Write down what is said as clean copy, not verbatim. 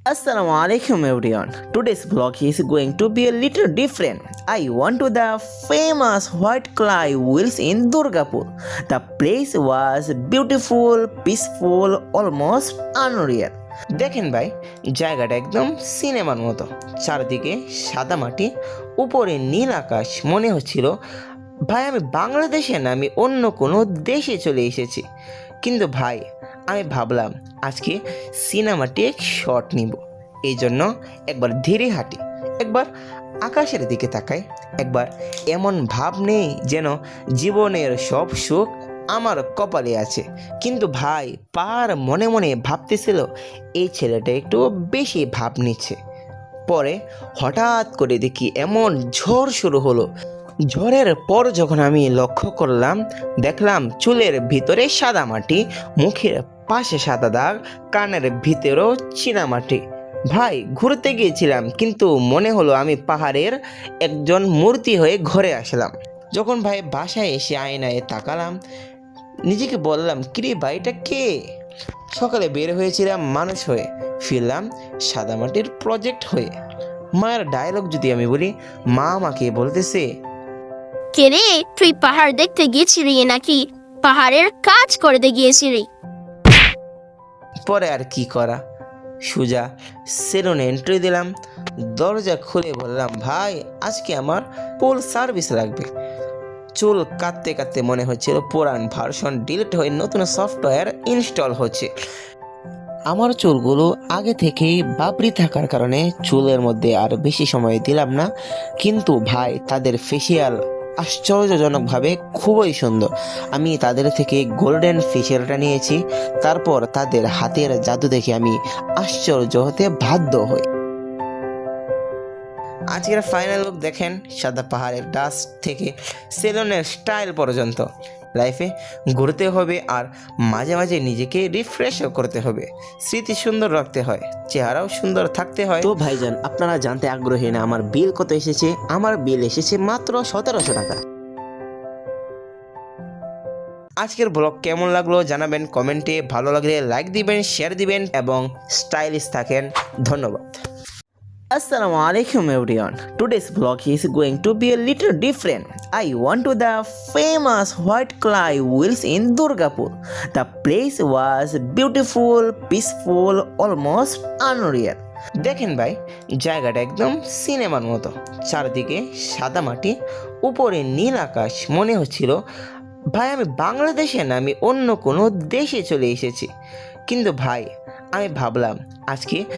Assalamu alaikum everyone. Today's vlog is going to be a little different. I went to the famous White Clay Wheels in Durgapur. The place was beautiful, peaceful, almost unreal. দেখেন ভাই, জায়গাটা একদম সিনেমার মতো। চারদিকে সাদা মাটি, উপরে নীল আকাশ। মনে হচ্ছিল ভাই আমি বাংলাদেশে না, আমি অন্য কোনো দেশে চলে এসেছি। কিন্তু ভাই আমি ভাবলাম আজকে সিনেমাটিক শট নিব। এই জন্য একবার ধীরে হাঁটি, একবার আকাশের দিকে তাকাই, একবার এমন ভাব নেই যেন জীবনের সব সুখ আমার কপালে আছে। কিন্তু ভাই পার মনে মনে ভাবতেছিল এই ছেলেটা একটু বেশি ভাব নিচ্ছে। পরে হঠাৎ করে দেখি এমন ঝড় শুরু হলো। ঝড়ের পর যখন আমি লক্ষ্য করলাম, দেখলাম চুলের ভিতরে সাদা মাটি, মুখের পাশে সাদা দাগ, কানের ভিতরেও চীনামাটি। ভাই ঘুরতে গিয়েছিলাম, কিন্তু মনে হলো আমি পাহাড়ের একজন মূর্তি হয়ে ঘরে আসলাম। যখন ভাই বাসায় এসে আয়নায় তাকালাম, নিজেকে বললাম কিরে ভাই এটা কে? সকালে বের হয়েছিলাম মানুষ হয়ে, ফিরলাম সাদামাটির প্রজেক্ট হয়ে। মায়ের ডায়লগ যদি আমি বলি, মা আমাকে বলতেছে, কে রে, তুই পাহাড় দেখতে গিয়েছিলি নাকি পাহাড়ের কাজ করতে গিয়েছিলি? পরে আর কি করা, সুজা সেলুনে এন্ট্রি দিলাম। দরজা খুলে বললাম, ভাই আজকে আমার ফুল সার্ভিস লাগবে। চুল কাটতে কাটতে মনে হচ্ছিল পুরান ভার্সন ডিলিট হয়ে নতুন সফটওয়্যার ইনস্টল হচ্ছে। আমার চুলগুলো আগে থেকেই বাবরি থাকার কারণে চুলের মধ্যে আর বেশি সময় দিলাম না। কিন্তু ভাই তাদের ফেসিয়াল আশ্চর্যজনকভাবে খুবই সুন্দর। আমি তাদের থেকে গোল্ডেন ফেসিয়ালটা নিয়েছি। তারপর তাদের হাতের জাদু দেখে আমি আশ্চর্য হতে বাধ্য হই। আজকের ফাইনাল লুক দেখেন, সাদা পাহাড়ের ডাস্ট থেকে সেলুনের স্টাইল পর্যন্ত। লাইফে ঘুরতে হবে আর মাঝে মাঝে নিজেকে রিফ্রেশও করতে হবে। স্মৃতি সুন্দর রাখতে হয়, চেহারাও সুন্দর থাকতে হয়। তো ভাইজান আপনারা জানতে আগ্রহী না আমার বিল কত এসেছে? আমার বিল এসেছে মাত্র 1700 টাকা। আজকের ব্লগ কেমন লাগলো জানাবেন কমেন্টে। ভালো লাগলে লাইক দিবেন, শেয়ার দিবেন এবং স্টাইলিশ থাকেন। ধন্যবাদ। Assalamu alaikum everyone. Today's vlog is going to be a little different. I went to the famous White Clay Wheels in Durgapur. The place was beautiful, peaceful, almost unreal. দেখেন ভাই, জায়গাটা একদম সিনেমার মতো। চারদিকে সাদা মাটি, উপরে নীল আকাশ। মনে হচ্ছিল ভাই আমি বাংলাদেশে না, আমি অন্য কোনো দেশে চলে এসেছি। কিন্তু ভাই আমি ভাবলাম আজকে